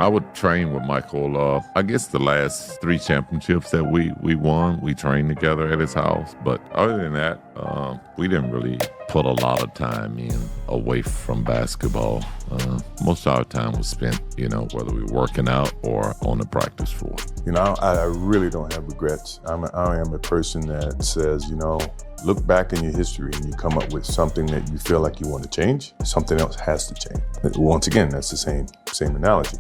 I would train with Michael. I guess the last 3 championships that we won, we trained together at his house. But other than that, we didn't really put a lot of time in away from basketball. Most of our time was spent, whether we were working out or on the practice floor. I really don't have regrets. I am a person that says, look back in your history and you come up with something that you feel like you want to change, something else has to change. Once again, that's the same analogy.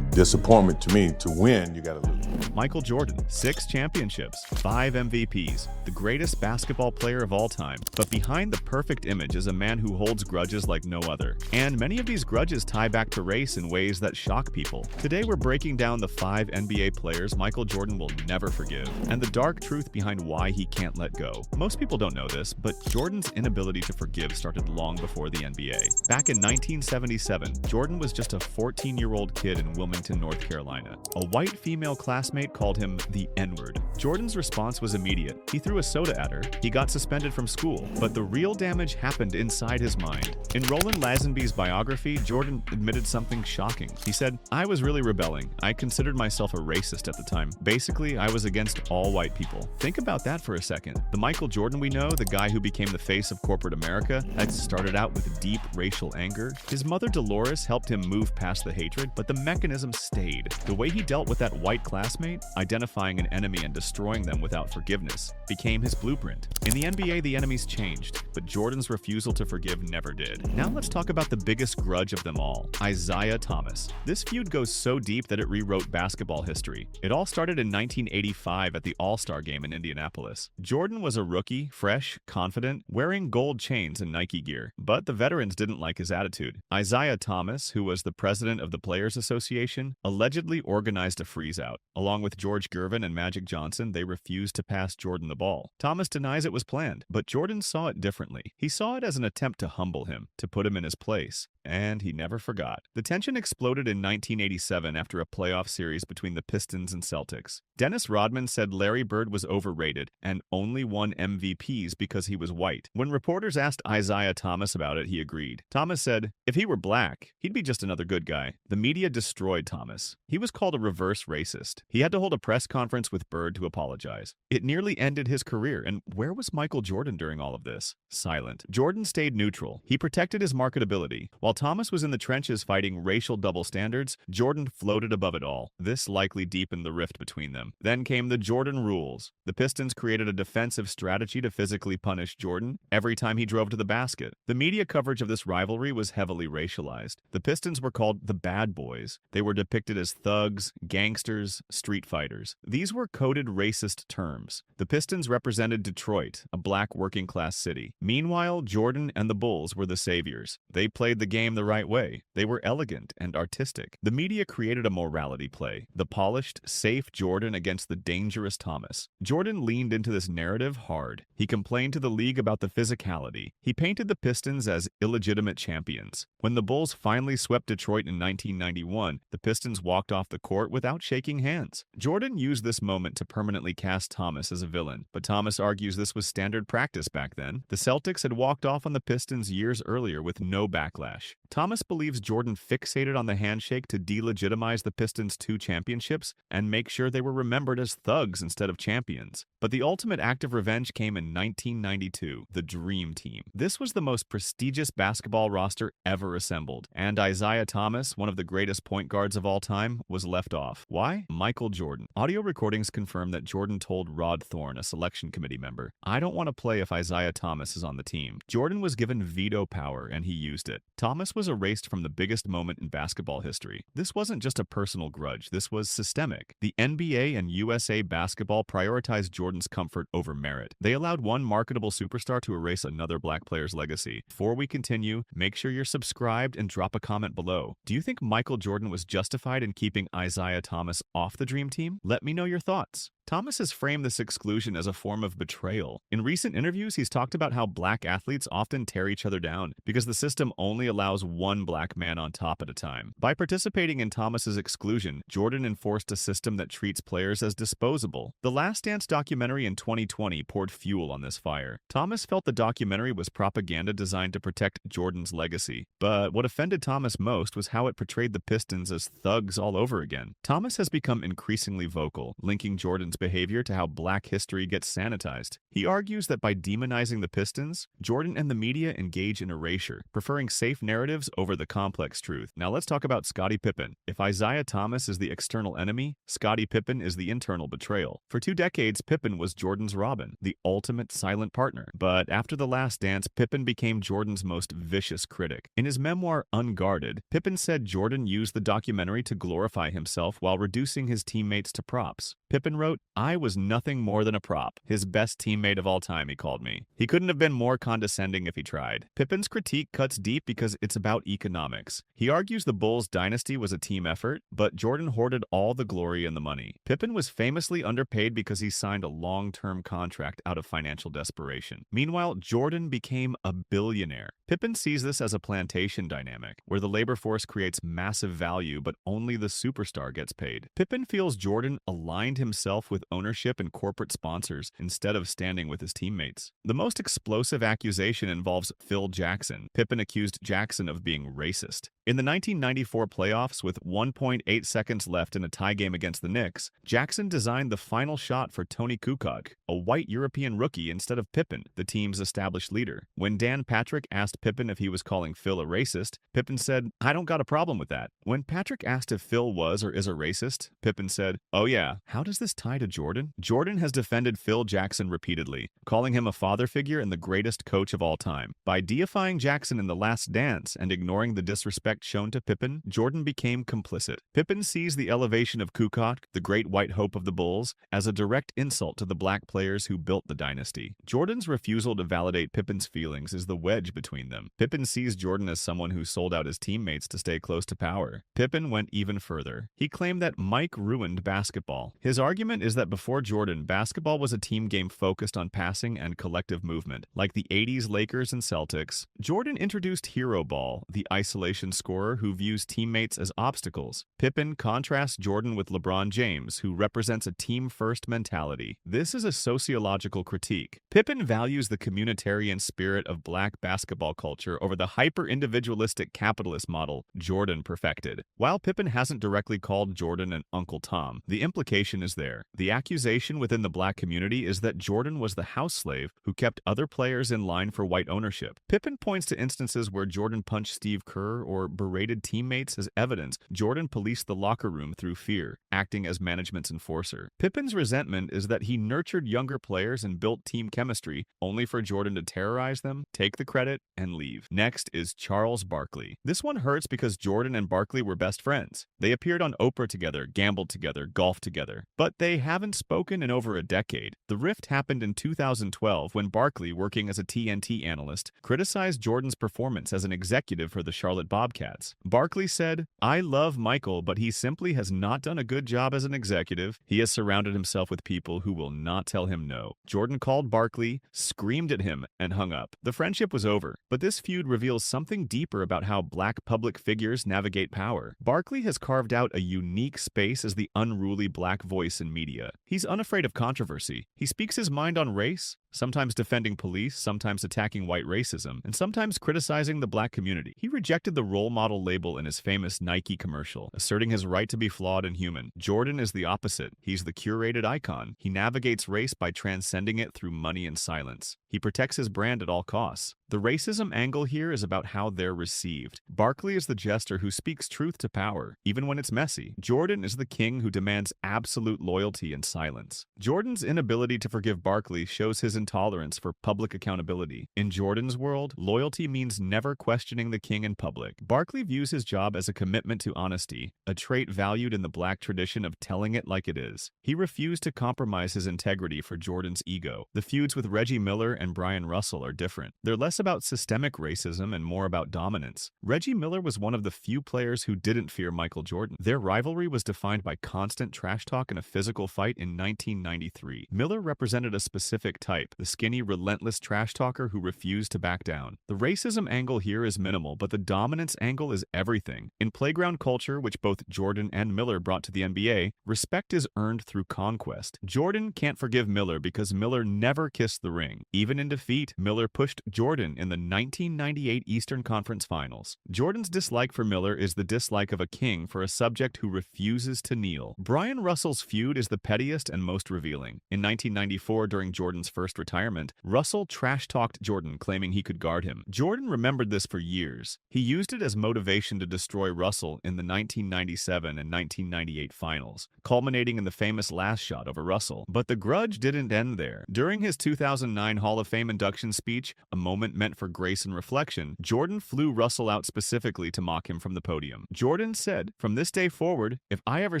Disappointment to me, to win, you got to lose. Michael Jordan, 6 championships, 5 MVPs, the greatest basketball player of all time. But behind the perfect image is a man who holds grudges like no other. And many of these grudges tie back to race in ways that shock people. Today we're breaking down the 5 NBA players Michael Jordan will never forgive, and the dark truth behind why he can't let go. Most people don't know this, but Jordan's inability to forgive started long before the NBA. Back in 1977, Jordan was just a 14-year-old kid in Wilmington, North Carolina. A white female classmate called him the N-word. Jordan's response was immediate. He threw a soda at her. He got suspended from school. But the real damage happened inside his mind. In Roland Lazenby's biography, Jordan admitted something shocking. He said, "I was really rebelling. I considered myself a racist at the time. Basically, I was against all white people." Think about that for a second. The Michael Jordan we know, the guy who became the face of corporate America, had started out with deep racial anger. His mother Dolores helped him move past the hatred, but the mechanism stayed. The way he dealt with that white classmate, identifying an enemy and destroying them without forgiveness, became his blueprint. In the NBA, the enemies changed, but Jordan's refusal to forgive never did. Now let's talk about the biggest grudge of them all, Isiah Thomas. This feud goes so deep that it rewrote basketball history. It all started in 1985 at the All-Star game in Indianapolis. Jordan was a rookie, fresh, confident, wearing gold chains and Nike gear. But the veterans didn't like his attitude. Isiah Thomas, who was the president of the Players Association, allegedly organized a freeze-out. Along with George Gervin and Magic Johnson, they refused to pass Jordan the ball. Thomas denies it was planned, but Jordan saw it differently. He saw it as an attempt to humble him, to put him in his place. And he never forgot. The tension exploded in 1987 after a playoff series between the Pistons and Celtics. Dennis Rodman said Larry Bird was overrated and only won MVPs because he was white. When reporters asked Isiah Thomas about it, he agreed. Thomas said, "If he were black, he'd be just another good guy." The media destroyed Thomas. He was called a reverse racist. He had to hold a press conference with Bird to apologize. It nearly ended his career, and where was Michael Jordan during all of this? Silent. Jordan stayed neutral. He protected his marketability. While Thomas was in the trenches fighting racial double standards, Jordan floated above it all. This likely deepened the rift between them. Then came the Jordan rules. The Pistons created a defensive strategy to physically punish Jordan every time he drove to the basket. The media coverage of this rivalry was heavily racialized. The Pistons were called the Bad Boys. They were depicted as thugs, gangsters, street fighters. These were coded racist terms. The Pistons represented Detroit, a black working-class city. Meanwhile, Jordan and the Bulls were the saviors. They played the game the right way. They were elegant and artistic. The media created a morality play, the polished, safe Jordan against the dangerous Thomas. Jordan leaned into this narrative hard. He complained to the league about the physicality. He painted the Pistons as illegitimate champions. When the Bulls finally swept Detroit in 1991, the Pistons walked off the court without shaking hands. Jordan used this moment to permanently cast Thomas as a villain, but Thomas argues this was standard practice back then. The Celtics had walked off on the Pistons years earlier with no backlash. Thomas believes Jordan fixated on the handshake to delegitimize the Pistons' 2 championships and make sure they were remembered as thugs instead of champions. But the ultimate act of revenge came in 1992, the Dream Team. This was the most prestigious basketball roster ever assembled, and Isiah Thomas, one of the greatest point guards of all time, was left off. Why? Michael Jordan. Audio recordings confirm that Jordan told Rod Thorne, a selection committee member, "I don't want to play if Isiah Thomas is on the team." Jordan was given veto power, and he used it. Thomas was erased from the biggest moment in basketball history. This wasn't just a personal grudge. This was systemic. The NBA and USA Basketball prioritized Jordan's comfort over merit. They allowed one marketable superstar to erase another black player's legacy. Before we continue, make sure you're subscribed and drop a comment below. Do you think Michael Jordan was justified in keeping Isiah Thomas off the Dream Team? Let me know your thoughts. Thomas has framed this exclusion as a form of betrayal. In recent interviews, he's talked about how black athletes often tear each other down because the system only allows one black man on top at a time. By participating in Thomas's exclusion, Jordan enforced a system that treats players as disposable. The Last Dance documentary in 2020 poured fuel on this fire. Thomas felt the documentary was propaganda designed to protect Jordan's legacy. But what offended Thomas most was how it portrayed the Pistons as thugs all over again. Thomas has become increasingly vocal, linking Jordan's behavior to how black history gets sanitized. He argues that by demonizing the Pistons, Jordan and the media engage in erasure, preferring safe narratives over the complex truth. Now let's talk about Scottie Pippen. If Isaiah Thomas is the external enemy, Scottie Pippen is the internal betrayal. For 2 decades, Pippen was Jordan's Robin, the ultimate silent partner. But after The Last Dance, Pippen became Jordan's most vicious critic. In his memoir, Unguarded, Pippen said Jordan used the documentary to glorify himself while reducing his teammates to props. Pippen wrote, "I was nothing more than a prop. His best teammate of all time, he called me. He couldn't have been more condescending if he tried." Pippen's critique cuts deep because it's about economics. He argues the Bulls' dynasty was a team effort, but Jordan hoarded all the glory and the money. Pippen was famously underpaid because he signed a long-term contract out of financial desperation. Meanwhile, Jordan became a billionaire. Pippen sees this as a plantation dynamic, where the labor force creates massive value, but only the superstar gets paid. Pippen feels Jordan aligned himself with ownership and corporate sponsors instead of standing with his teammates. The most explosive accusation involves Phil Jackson. Pippen accused Jackson of being racist. In the 1994 playoffs, with 1.8 seconds left in a tie game against the Knicks, Jackson designed the final shot for Tony Kukoc, a white European rookie, instead of Pippen, the team's established leader. When Dan Patrick asked Pippen if he was calling Phil a racist, Pippen said, "I don't got a problem with that." When Patrick asked if Phil was or is a racist, Pippen said, "Oh yeah, how does this tie to Jordan?" Jordan has defended Phil Jackson repeatedly, calling him a father figure and the greatest coach of all time. By deifying Jackson in The Last Dance and ignoring the disrespect shown to Pippen, Jordan became complicit. Pippen sees the elevation of Kukoc, the great white hope of the Bulls, as a direct insult to the black players who built the dynasty. Jordan's refusal to validate Pippen's feelings is the wedge between them. Pippen sees Jordan as someone who sold out his teammates to stay close to power. Pippen went even further. He claimed that Mike ruined basketball. His argument is that before Jordan, basketball was a team game focused on passing and collective movement. Like the 80s Lakers and Celtics, Jordan introduced hero ball, the isolation scorer who views teammates as obstacles. Pippen contrasts Jordan with LeBron James, who represents a team-first mentality. This is a sociological critique. Pippen values the communitarian spirit of black basketball culture over the hyper-individualistic capitalist model Jordan perfected. While Pippen hasn't directly called Jordan an Uncle Tom, the implication is there. The accusation within the black community is that Jordan was the house slave who kept other players in line for white ownership. Pippen points to instances where Jordan punched Steve Kerr or berated teammates as evidence Jordan policed the locker room through fear, acting as management's enforcer. Pippen's resentment is that he nurtured younger players and built team chemistry, only for Jordan to terrorize them, take the credit, and leave. Next is Charles Barkley. This one hurts because Jordan and Barkley were best friends. They appeared on Oprah together, gambled together, golfed together. But they haven't spoken in over a decade. The rift happened in 2012 when Barkley, working as a TNT analyst, criticized Jordan's performance as an executive for the Charlotte Bobcats. Barkley said, "I love Michael, but he simply has not done a good job as an executive. He has surrounded himself with people who will not tell him no." Jordan called Barkley, screamed at him, and hung up. The friendship was over, but this feud reveals something deeper about how black public figures navigate power. Barkley has carved out a unique space as the unruly black voice in media. He's unafraid of controversy. He speaks his mind on race, sometimes defending police, sometimes attacking white racism, and sometimes criticizing the black community. He rejected the role model label in his famous Nike commercial, asserting his right to be flawed and human. Jordan is the opposite. He's the curated icon. He navigates race by transcending it through money and silence. He protects his brand at all costs. The racism angle here is about how they're received. Barkley is the jester who speaks truth to power, even when it's messy. Jordan is the king who demands absolute loyalty and silence. Jordan's inability to forgive Barkley shows his intolerance for public accountability. In Jordan's world, loyalty means never questioning the king in public. Barkley views his job as a commitment to honesty, a trait valued in the black tradition of telling it like it is. He refused to compromise his integrity for Jordan's ego. The feuds with Reggie Miller and Brian Russell are different. They're less about systemic racism and more about dominance. Reggie Miller was one of the few players who didn't fear Michael Jordan. Their rivalry was defined by constant trash talk and a physical fight in 1993. Miller represented a specific type, the skinny, relentless trash talker who refused to back down. The racism angle here is minimal, but the dominance angle is everything. In playground culture, which both Jordan and Miller brought to the NBA, respect is earned through conquest. Jordan can't forgive Miller because Miller never kissed the ring. Even in defeat, Miller pushed Jordan in the 1998 Eastern Conference Finals. Jordan's dislike for Miller is the dislike of a king for a subject who refuses to kneel. Brian Russell's feud is the pettiest and most revealing. In 1994, during Jordan's first retirement, Russell trash-talked Jordan, claiming he could guard him. Jordan remembered this for years. He used it as motivation to destroy Russell in the 1997 and 1998 finals, culminating in the famous last shot over Russell. But the grudge didn't end there. During his 2009 Hall of Fame induction speech, a moment meant for grace and reflection, Jordan flew Russell out specifically to mock him from the podium. Jordan said, "From this day forward, if I ever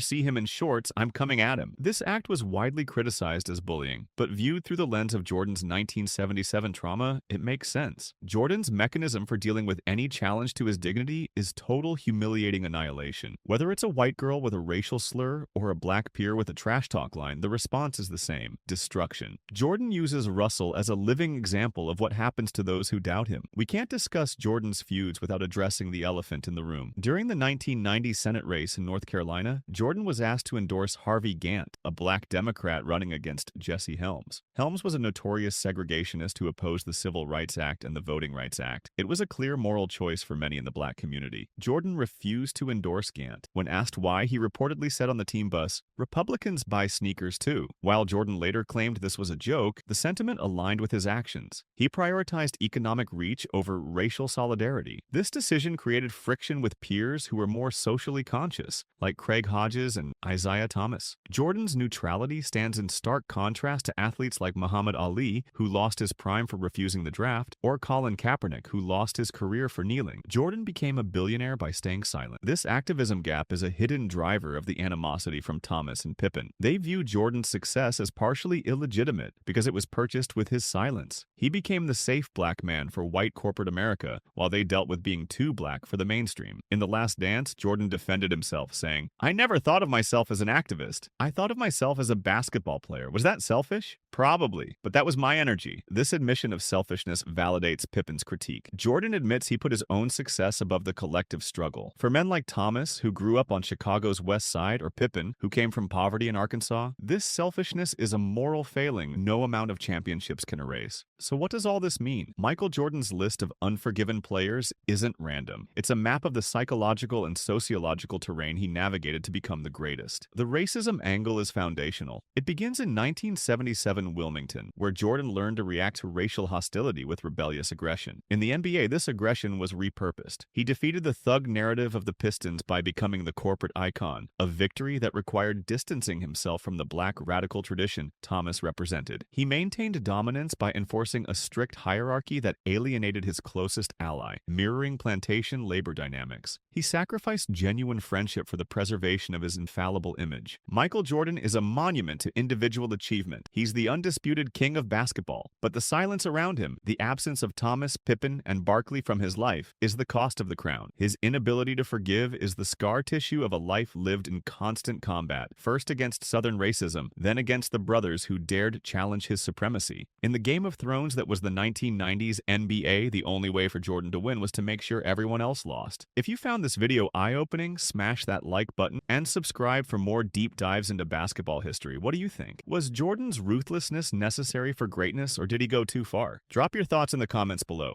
see him in shorts, I'm coming at him." This act was widely criticized as bullying, but viewed through the lens of Jordan's 1977 trauma, it makes sense. Jordan's mechanism for dealing with any challenge to his dignity is total humiliating annihilation. Whether it's a white girl with a racial slur or a black peer with a trash talk line, the response is the same: destruction. Jordan uses Russell as a living example of what happens to those who doubt him. We can't discuss Jordan's feuds without addressing the elephant in the room. During the 1990 Senate race in North Carolina, Jordan was asked to endorse Harvey Gantt, a black Democrat running against Jesse Helms. Helms was a notorious segregationist who opposed the Civil Rights Act and the Voting Rights Act. It was a clear moral choice for many in the black community. Jordan refused to endorse Gantt. When asked why, he reportedly said on the team bus, "Republicans buy sneakers too." While Jordan later claimed this was a joke, the sentiment aligned with his actions. He prioritized economic reach over racial solidarity. This decision created friction with peers who were more socially conscious, like Craig Hodges and Isaiah Thomas. Jordan's neutrality stands in stark contrast to athletes like Muhammad Ali, who lost his prime for refusing the draft, or Colin Kaepernick, who lost his career for kneeling. Jordan became a billionaire by staying silent. This activism gap is a hidden driver of the animosity from Thomas and Pippen. They view Jordan's success as partially illegitimate because it was purchased with his silence. He became the safe black man for white corporate America, while they dealt with being too black for the mainstream. In The Last Dance, Jordan defended himself, saying, "I never thought of myself as an activist. I thought of myself as a basketball player. Was that selfish? Probably, but that was my energy." This admission of selfishness validates Pippen's critique. Jordan admits he put his own success above the collective struggle. For men like Thomas, who grew up on Chicago's West Side, or Pippen, who came from poverty in Arkansas, this selfishness is a moral failing no amount of championships can erase. So what does all this mean? Michael Jordan's list of unforgiven players isn't random. It's a map of the psychological and sociological terrain he navigated to become the greatest. The racism angle is foundational. It begins in 1977 Wilmington, where Jordan learned to react to racial hostility with rebellious aggression. In the NBA, this aggression was repurposed. He defeated the thug narrative of the Pistons by becoming the corporate icon, a victory that required distancing himself from the black radical tradition Thomas represented. He maintained dominance by enforcing a strict hierarchy that alienated his closest ally, mirroring plantation labor dynamics. He sacrificed genuine friendship for the preservation of his infallible image. Michael Jordan is a monument to individual achievement. He's the undisputed king of basketball, but the silence around him, the absence of Thomas, Pippen, and Barkley from his life, is the cost of the crown. His inability to forgive is the scar tissue of a life lived in constant combat, first against Southern racism, then against the brothers who dared challenge his supremacy. In the Game of Thrones that was the 1990s NBA, the only way for Jordan to win was to make sure everyone else lost. If you found this video eye-opening, smash that like button and subscribe for more deep dives into basketball history. What do you think? Was Jordan's ruthlessness necessary for greatness, or did he go too far? Drop your thoughts in the comments below.